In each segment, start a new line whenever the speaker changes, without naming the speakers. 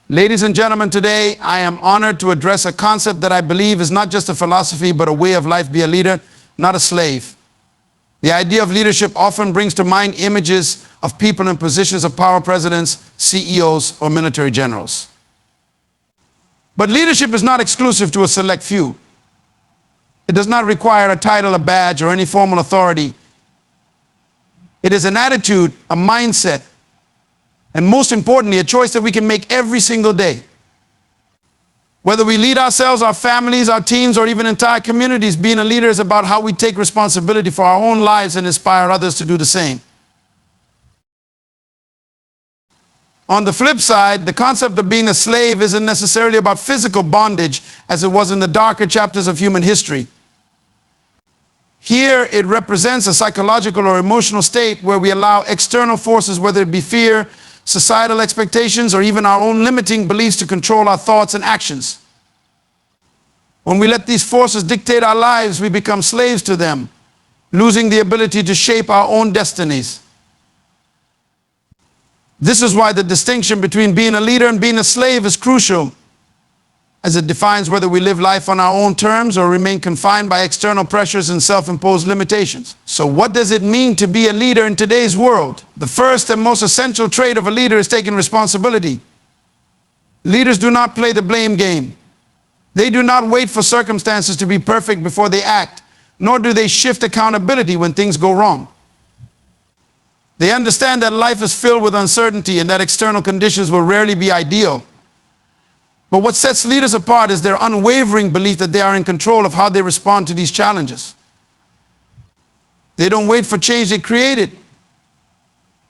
Ladies and gentlemen, today I am honored to address a concept that I believe is not just a philosophy, but a way of life. Be a leader, not a slave. The idea of leadership often brings to mind images of people in positions of power, presidents, CEOs, or military generals. But leadership is not exclusive to a select few. It does not require a title, a badge, or any formal authority. It is an attitude, a mindset, and most importantly, a choice that we can make every single day. Whether we lead ourselves, our families, our teams, or even entire communities, being a leader is about how we take responsibility for our own lives and inspire others to do the same. On the flip side, the concept of being a slave isn't necessarily about physical bondage as it was in the darker chapters of human history. Here, it represents a psychological or emotional state where we allow external forces, whether it be fear, societal expectations, or even our own limiting beliefs, to control our thoughts and actions. When we let these forces dictate our lives, we become slaves to them, losing the ability to shape our own destinies. This is why the distinction between being a leader and being a slave is crucial, as it defines whether we live life on our own terms or remain confined by external pressures and self-imposed limitations. So what does it mean to be a leader in today's world? The first and most essential trait of a leader is taking responsibility. Leaders do not play the blame game. They do not wait for circumstances to be perfect before they act, nor do they shift accountability when things go wrong. They understand that life is filled with uncertainty and that external conditions will rarely be ideal. But what sets leaders apart is their unwavering belief that they are in control of how they respond to these challenges. They don't wait for change, they create it.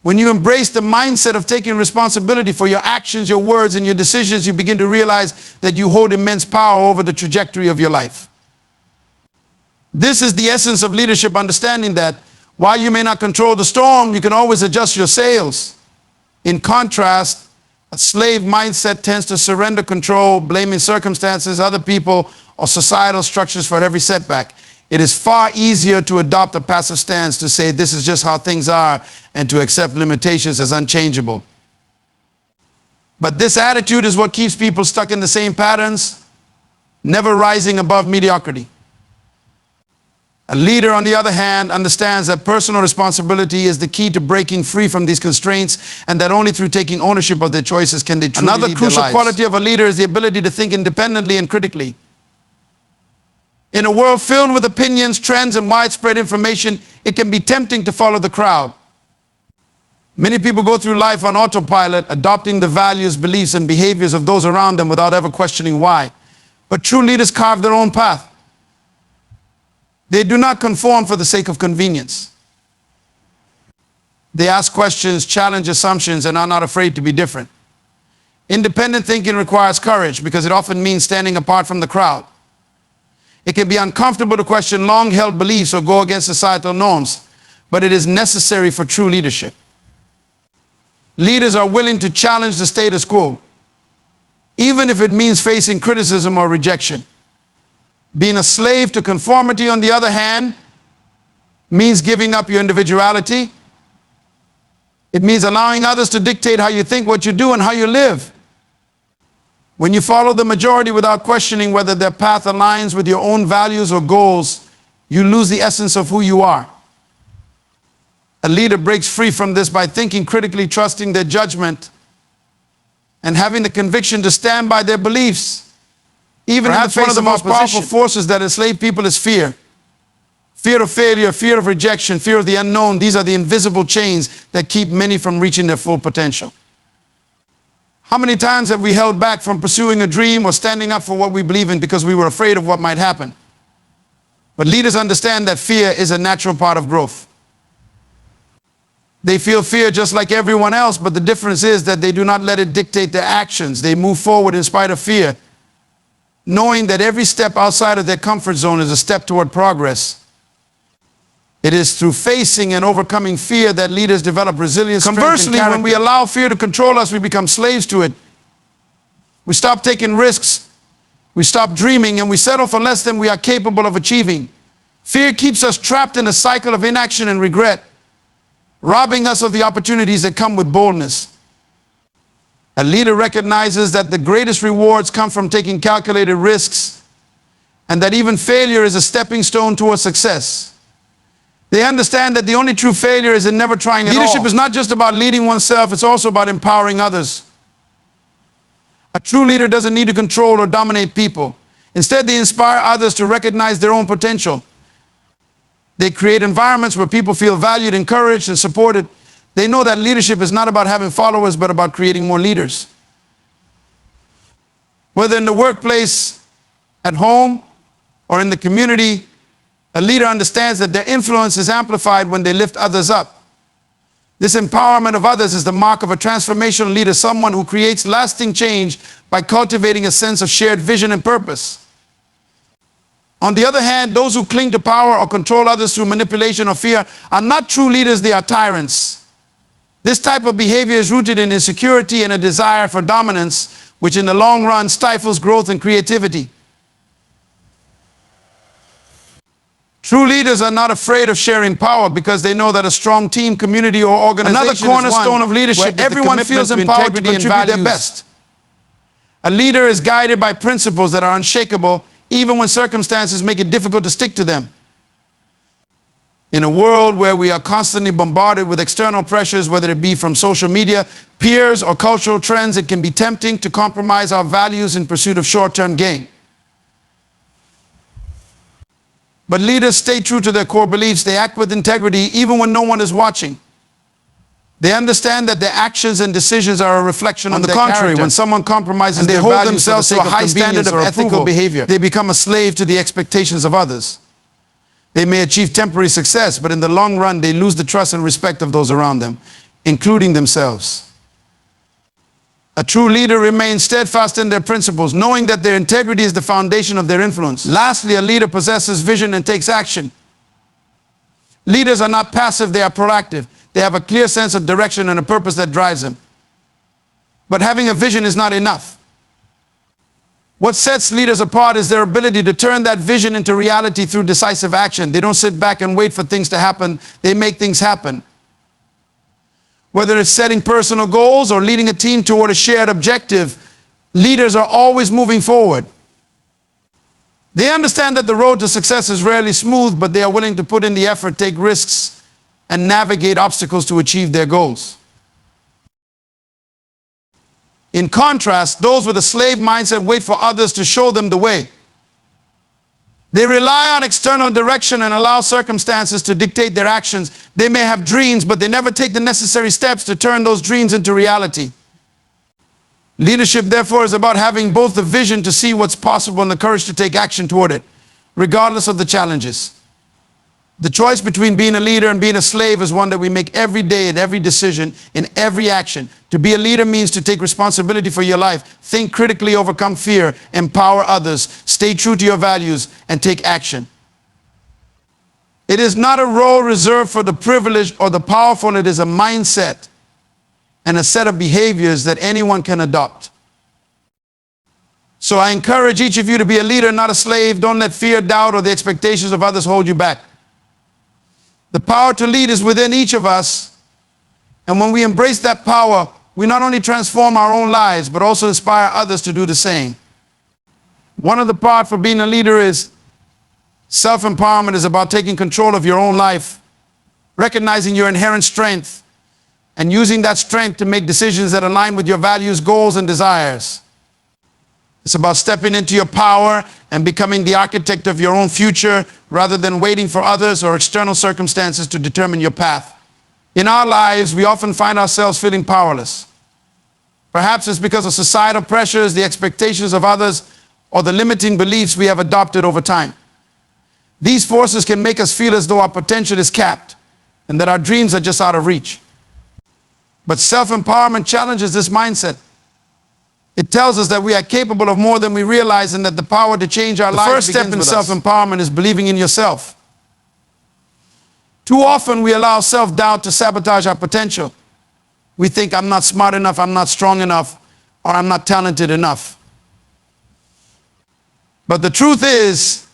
When you embrace the mindset of taking responsibility for your actions, your words, and your decisions, you begin to realize that you hold immense power over the trajectory of your life. This is the essence of leadership, understanding that while you may not control the storm, you can always adjust your sails. In contrast, a slave mindset tends to surrender control, blaming circumstances, other people, or societal structures for every setback. It is far easier to adopt a passive stance, to say this is just how things are, and to accept limitations as unchangeable. But this attitude is what keeps people stuck in the same patterns, never rising above mediocrity. A leader, on the other hand, understands that personal responsibility is the key to breaking free from these constraints, and that only through taking ownership of their choices can they truly lead their lives. Another crucial quality of a leader is the ability to think independently and critically. In a world filled with opinions, trends, and widespread information, it can be tempting to follow the crowd. Many people go through life on autopilot, adopting the values, beliefs, and behaviors of those around them without ever questioning why. But true leaders carve their own path. They do not conform for the sake of convenience. They ask questions, challenge assumptions, and are not afraid to be different. Independent thinking requires courage because it often means standing apart from the crowd. It can be uncomfortable to question long-held beliefs or go against societal norms, but it is necessary for true leadership. Leaders are willing to challenge the status quo, even if it means facing criticism or rejection. Being a slave to conformity, on the other hand, means giving up your individuality. It means allowing others to dictate how you think, what you do, and how you live. When you follow the majority without questioning whether their path aligns with your own values or goals, you lose the essence of who you are. A leader breaks free from this by thinking critically, trusting their judgment, and having the conviction to stand by their beliefs. Even perhaps one of the most powerful forces that enslave people is fear. Fear of failure, fear of rejection, fear of the unknown. These are the invisible chains that keep many from reaching their full potential. How many times have we held back from pursuing a dream or standing up for what we believe in because we were afraid of what might happen? But leaders understand that fear is a natural part of growth. They feel fear just like everyone else, but the difference is that they do not let it dictate their actions. They move forward in spite of fear, knowing that every step outside of their comfort zone is a step toward progress. It is through facing and overcoming fear that leaders develop resilience. Conversely, when we allow fear to control us, we become slaves to it. We stop taking risks, we stop dreaming, and we settle for less than we are capable of achieving. Fear keeps us trapped in a cycle of inaction and regret, robbing us of the opportunities that come with boldness. A leader recognizes that the greatest rewards come from taking calculated risks and that even failure is a stepping stone towards success. They understand that the only true failure is in never trying at all. Leadership is not just about leading oneself, it's also about empowering others. A true leader doesn't need to control or dominate people. Instead, they inspire others to recognize their own potential. They create environments where people feel valued, encouraged, and supported. They know that leadership is not about having followers, but about creating more leaders. Whether in the workplace, at home, or in the community, a leader understands that their influence is amplified when they lift others up. This empowerment of others is the mark of a transformational leader, someone who creates lasting change by cultivating a sense of shared vision and purpose. On the other hand, those who cling to power or control others through manipulation or fear are not true leaders, they are tyrants. This type of behavior is rooted in insecurity and a desire for dominance, which in the long run stifles growth and creativity. True leaders are not afraid of sharing power because they know that a strong team, community, or organization
Another cornerstone of leadership,
where everyone feels empowered to contribute their best. A leader is guided by principles that are unshakable, even when circumstances make it difficult to stick to them. In a world where we are constantly bombarded with external pressures, whether it be from social media, peers, or cultural trends, it can be tempting to compromise our values in pursuit of short-term gain. But leaders stay true to their core beliefs. They act with integrity even when no one is watching. They understand that their actions and decisions are a reflection of their character. On the contrary, when someone compromises their values, they hold themselves to a high standard of ethical behavior. They become a slave to the expectations of others. They may achieve temporary success, but in the long run, they lose the trust and respect of those around them, including themselves. A true leader remains steadfast in their principles, knowing that their integrity is the foundation of their influence. Lastly, a leader possesses vision and takes action. Leaders are not passive, they are proactive. They have a clear sense of direction and a purpose that drives them. But having a vision is not enough. What sets leaders apart is their ability to turn that vision into reality through decisive action. They don't sit back and wait for things to happen, they make things happen. Whether it's setting personal goals or leading a team toward a shared objective, leaders are always moving forward. They understand that the road to success is rarely smooth, but they are willing to put in the effort, take risks, and navigate obstacles to achieve their goals. In contrast, those with a slave mindset wait for others to show them the way. They rely on external direction and allow circumstances to dictate their actions. They may have dreams, but they never take the necessary steps to turn those dreams into reality. Leadership, therefore, is about having both the vision to see what's possible and the courage to take action toward it, regardless of the challenges. The choice between being a leader and being a slave is one that we make every day in every decision, in every action. To be a leader means to take responsibility for your life, think critically, overcome fear, empower others, stay true to your values, and take action. It is not a role reserved for the privileged or the powerful. It is a mindset and a set of behaviors that anyone can adopt. So I encourage each of you to be a leader, not a slave. Don't let fear, doubt, or the expectations of others hold you back. The power to lead is within each of us, and when we embrace that power, we not only transform our own lives, but also inspire others to do the same. One of the parts for being a leader is self-empowerment is about taking control of your own life, recognizing your inherent strength, and using that strength to make decisions that align with your values, goals, and desires. It's about stepping into your power and becoming the architect of your own future rather than waiting for others or external circumstances to determine your path. In our lives, we often find ourselves feeling powerless. Perhaps it's because of societal pressures, the expectations of others, or the limiting beliefs we have adopted over time. These forces can make us feel as though our potential is capped and that our dreams are just out of reach. But self-empowerment challenges this mindset. It tells us that we are capable of more than we realize and that the power to change our lives begins with us. The first step in self-empowerment is believing in yourself. Too often we allow self-doubt to sabotage our potential. We think, I'm not smart enough, I'm not strong enough, or I'm not talented enough. But the truth is,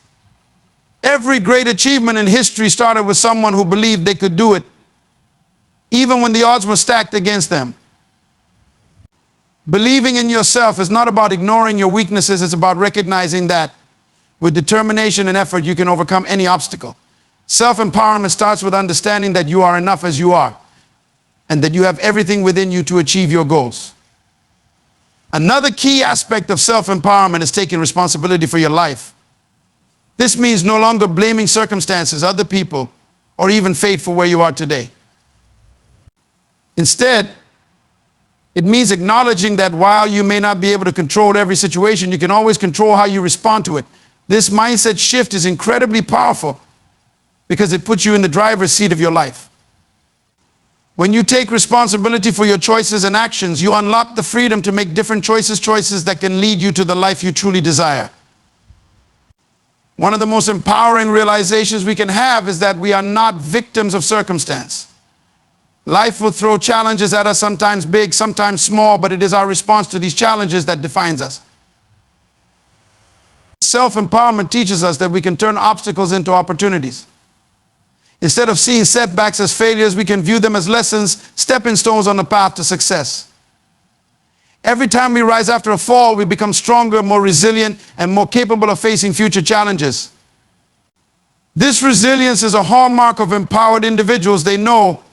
every great achievement in history started with someone who believed they could do it, even when the odds were stacked against them. Believing in yourself is not about ignoring your weaknesses. It's about recognizing that with determination and effort, you can overcome any obstacle. Self-empowerment starts with understanding that you are enough as you are and that you have everything within you to achieve your goals. Another key aspect of self-empowerment is taking responsibility for your life. This means no longer blaming circumstances, other people, or even fate for where you are today. Instead, it means acknowledging that while you may not be able to control every situation, you can always control how you respond to it. This mindset shift is incredibly powerful because it puts you in the driver's seat of your life. When you take responsibility for your choices and actions, you unlock the freedom to make different choices that can lead you to the life you truly desire. One of the most empowering realizations we can have is that we are not victims of circumstance. Life will throw challenges at us, sometimes big, sometimes small, but it is our response to these challenges that defines us. Self-empowerment teaches us that we can turn obstacles into opportunities. Instead of seeing setbacks as failures, we can view them as lessons, stepping stones on the path to success. Every time we rise after a fall, we become stronger, more resilient, and more capable of facing future challenges. This resilience is a hallmark of empowered individuals. They know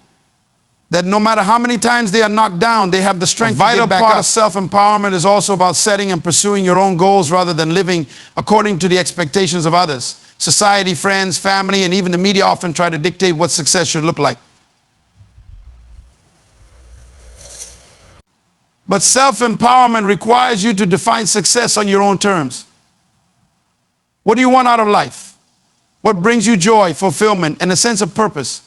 that no matter how many times they are knocked down, they have the strength to get back up. A vital part of self-empowerment is also about setting and pursuing your own goals rather than living according to the expectations of others. Society, friends, family, and even the media often try to dictate what success should look like. But self-empowerment requires you to define success on your own terms. What do you want out of life? What brings you joy, fulfillment, and a sense of purpose?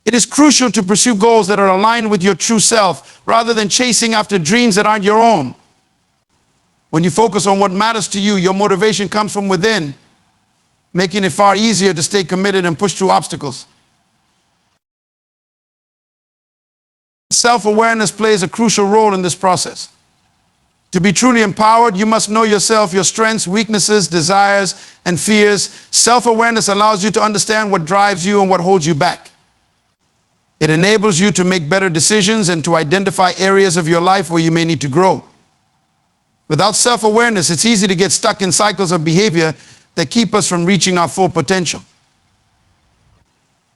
It is crucial to pursue goals that are aligned with your true self rather than chasing after dreams that aren't your own. When you focus on what matters to you, your motivation comes from within, making it far easier to stay committed and push through obstacles. Self-awareness plays a crucial role in this process. To be truly empowered, you must know yourself, your strengths, weaknesses, desires, and fears. Self-awareness allows you to understand what drives you and what holds you back. It enables you to make better decisions and to identify areas of your life where you may need to grow. Without self-awareness, it's easy to get stuck in cycles of behavior that keep us from reaching our full potential.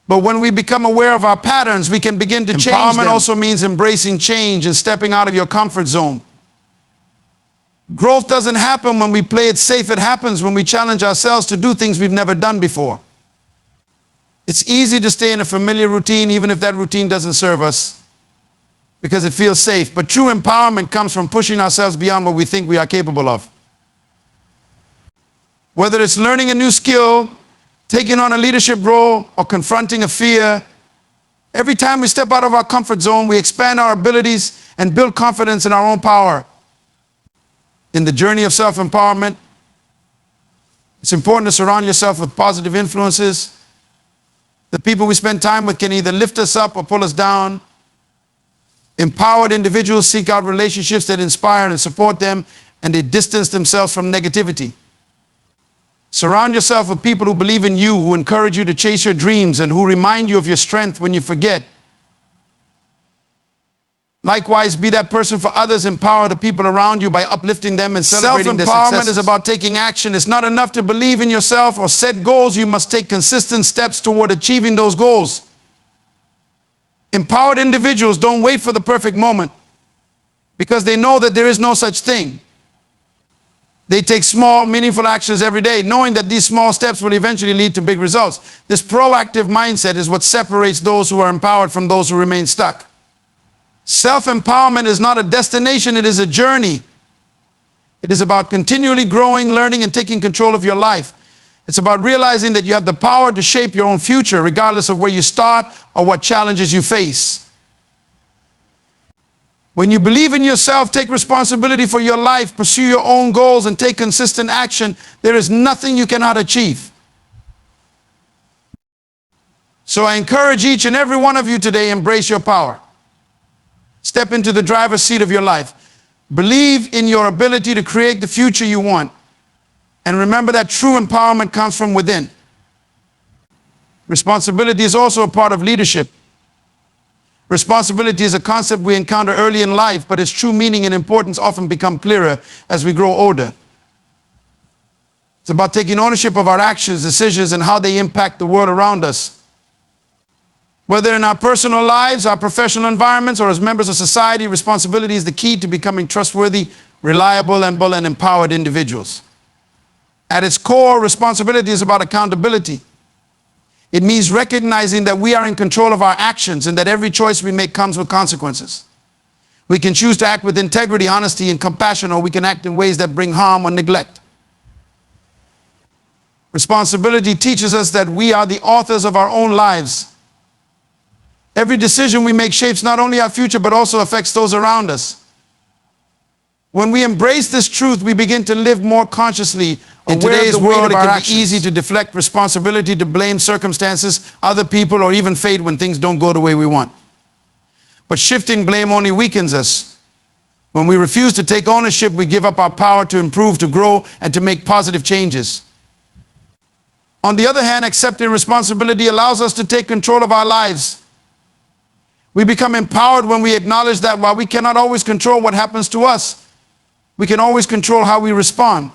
But when we become aware of our patterns, we can begin to change them. Empowerment also means embracing change and stepping out of your comfort zone. Growth doesn't happen when we play it safe. It happens when we challenge ourselves to do things we've never done before. It's easy to stay in a familiar routine, even if that routine doesn't serve us, because it feels safe. But true empowerment comes from pushing ourselves beyond what we think we are capable of. Whether it's learning a new skill, taking on a leadership role, or confronting a fear, every time we step out of our comfort zone, we expand our abilities and build confidence in our own power. In the journey of self-empowerment, it's important to surround yourself with positive influences. The people we spend time with can either lift us up or pull us down. Empowered individuals seek out relationships that inspire and support them, and they distance themselves from negativity. Surround yourself with people who believe in you, who encourage you to chase your dreams, and who remind you of your strength when you forget. Likewise, be that person for others. Empower the people around you by uplifting them and celebrating their successes. Self-empowerment is about taking action. It's not enough to believe in yourself or set goals. You must take consistent steps toward achieving those goals. Empowered individuals don't wait for the perfect moment because they know that there is no such thing. They take small, meaningful actions every day, knowing that these small steps will eventually lead to big results. This proactive mindset is what separates those who are empowered from those who remain stuck. Self-empowerment is not a destination, it is a journey. It is about continually growing, learning, and taking control of your life. It's about realizing that you have the power to shape your own future, regardless of where you start or what challenges you face. When you believe in yourself, take responsibility for your life, pursue your own goals, and take consistent action, there is nothing you cannot achieve. So I encourage each and every one of you today, embrace your power. Step into the driver's seat of your life. Believe in your ability to create the future you want. And remember that true empowerment comes from within. Responsibility is also a part of leadership. Responsibility is a concept we encounter early in life, but its true meaning and importance often become clearer as we grow older. It's about taking ownership of our actions, decisions, and how they impact the world around us. Whether in our personal lives, our professional environments, or as members of society, responsibility is the key to becoming trustworthy, reliable, and empowered individuals. At its core, responsibility is about accountability. It means recognizing that we are in control of our actions and that every choice we make comes with consequences. We can choose to act with integrity, honesty, and compassion, or we can act in ways that bring harm or neglect. Responsibility teaches us that we are the authors of our own lives. Every decision we make shapes not only our future, but also affects those around us. When we embrace this truth, we begin to live more consciously. In today's world, it can be easy to deflect responsibility, to blame circumstances, other people, or even fate when things don't go the way we want. But shifting blame only weakens us. When we refuse to take ownership, we give up our power to improve, to grow, and to make positive changes. On the other hand, accepting responsibility allows us to take control of our lives. We become empowered when we acknowledge that while we cannot always control what happens to us, we can always control how we respond.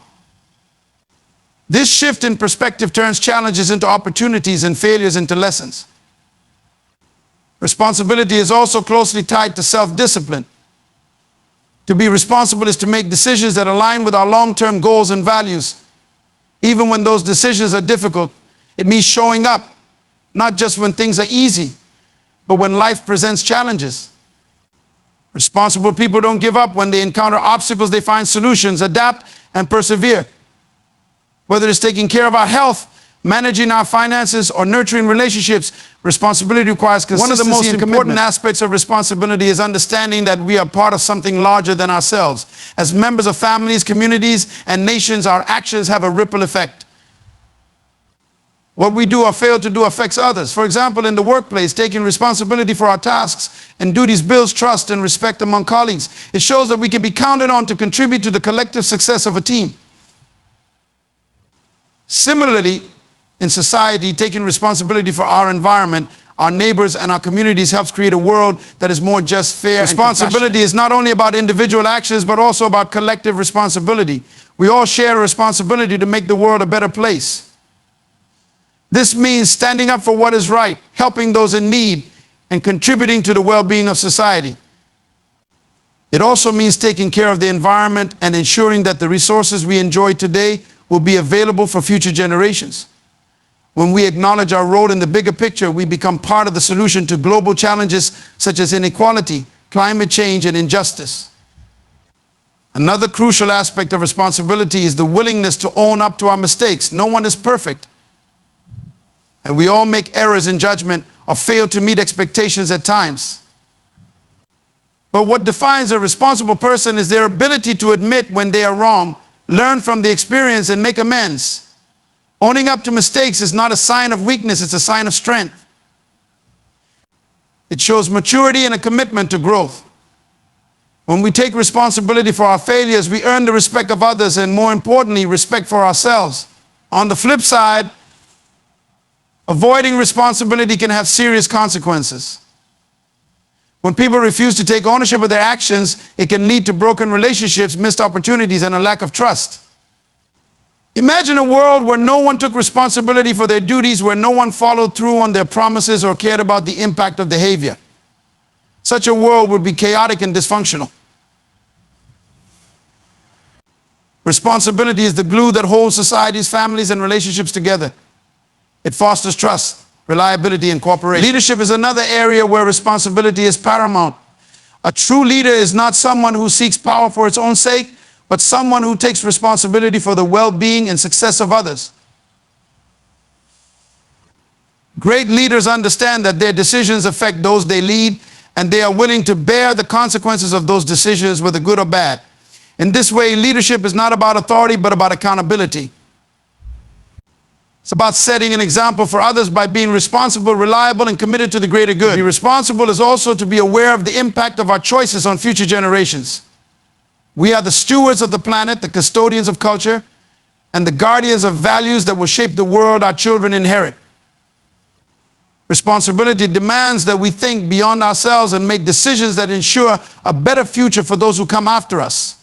This shift in perspective turns challenges into opportunities and failures into lessons. Responsibility is also closely tied to self-discipline. To be responsible is to make decisions that align with our long-term goals and values. Even when those decisions are difficult, it means showing up, not just when things are easy, but when life presents challenges. Responsible people don't give up when they encounter obstacles. They find solutions, adapt, and persevere. Whether it's taking care of our health, managing our finances, or nurturing relationships, responsibility requires consistency. One of the most important aspects of responsibility is understanding that we are part of something larger than ourselves. As members of families, communities, and nations, our actions have a ripple effect. What we do or fail to do affects others. For example, in the workplace, taking responsibility for our tasks and duties builds trust and respect among colleagues. It shows that we can be counted on to contribute to the collective success of a team. Similarly, in society, taking responsibility for our environment, our neighbors, and our communities helps create a world that is more just, fair, and compassionate. Responsibility is not only about individual actions, but also about collective responsibility. We all share a responsibility to make the world a better place. This means standing up for what is right, helping those in need, and contributing to the well-being of society. It also means taking care of the environment and ensuring that the resources we enjoy today will be available for future generations. When we acknowledge our role in the bigger picture, we become part of the solution to global challenges such as inequality, climate change, and injustice. Another crucial aspect of responsibility is the willingness to own up to our mistakes. No one is perfect, and we all make errors in judgment or fail to meet expectations at times. But what defines a responsible person is their ability to admit when they are wrong, learn from the experience, and make amends. Owning up to mistakes is not a sign of weakness, it's a sign of strength. It shows maturity and a commitment to growth. When we take responsibility for our failures, we earn the respect of others and, more importantly, respect for ourselves. On the flip side, avoiding responsibility can have serious consequences. When people refuse to take ownership of their actions, it can lead to broken relationships, missed opportunities, and a lack of trust. Imagine a world where no one took responsibility for their duties, where no one followed through on their promises or cared about the impact of behavior. Such a world would be chaotic and dysfunctional. Responsibility is the glue that holds societies, families, and relationships together. It fosters trust, reliability, and cooperation. Leadership is another area where responsibility is paramount. A true leader is not someone who seeks power for its own sake, but someone who takes responsibility for the well-being and success of others. Great leaders understand that their decisions affect those they lead, and they are willing to bear the consequences of those decisions, whether good or bad. In this way, leadership is not about authority, but about accountability. It's about setting an example for others by being responsible, reliable, and committed to the greater good. To be responsible is also to be aware of the impact of our choices on future generations. We are the stewards of the planet, the custodians of culture, and the guardians of values that will shape the world our children inherit. Responsibility demands that we think beyond ourselves and make decisions that ensure a better future for those who come after us.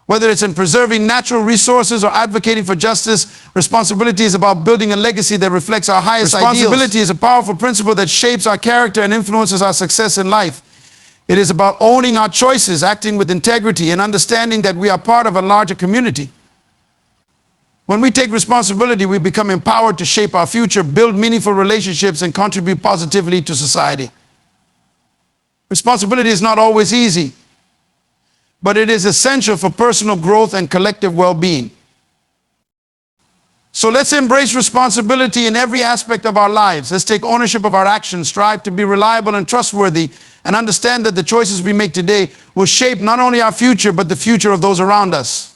Whether it's in preserving natural resources or advocating for justice, responsibility is about building a legacy that reflects our highest ideals. Responsibility is a powerful principle that shapes our character and influences our success in life. It is about owning our choices, acting with integrity, and understanding that we are part of a larger community. When we take responsibility, we become empowered to shape our future, build meaningful relationships, and contribute positively to society. Responsibility is not always easy, but it is essential for personal growth and collective well-being. So let's embrace responsibility in every aspect of our lives. Let's take ownership of our actions, strive to be reliable and trustworthy, and understand that the choices we make today will shape not only our future, but the future of those around us.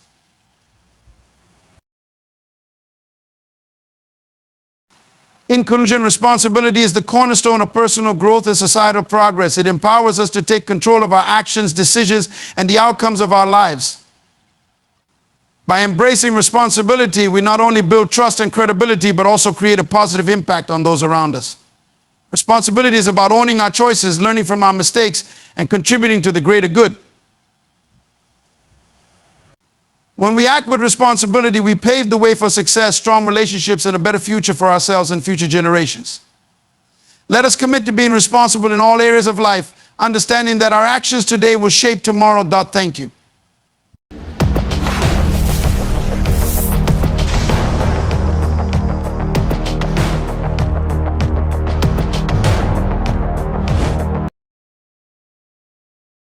In conclusion, responsibility is the cornerstone of personal growth and societal progress. It empowers us to take control of our actions, decisions, and the outcomes of our lives. By embracing responsibility, we not only build trust and credibility, but also create a positive impact on those around us. Responsibility is about owning our choices, learning from our mistakes, and contributing to the greater good. When we act with responsibility, we pave the way for success, strong relationships, and a better future for ourselves and future generations. Let us commit to being responsible in all areas of life, understanding that our actions today will shape tomorrow. Thank you.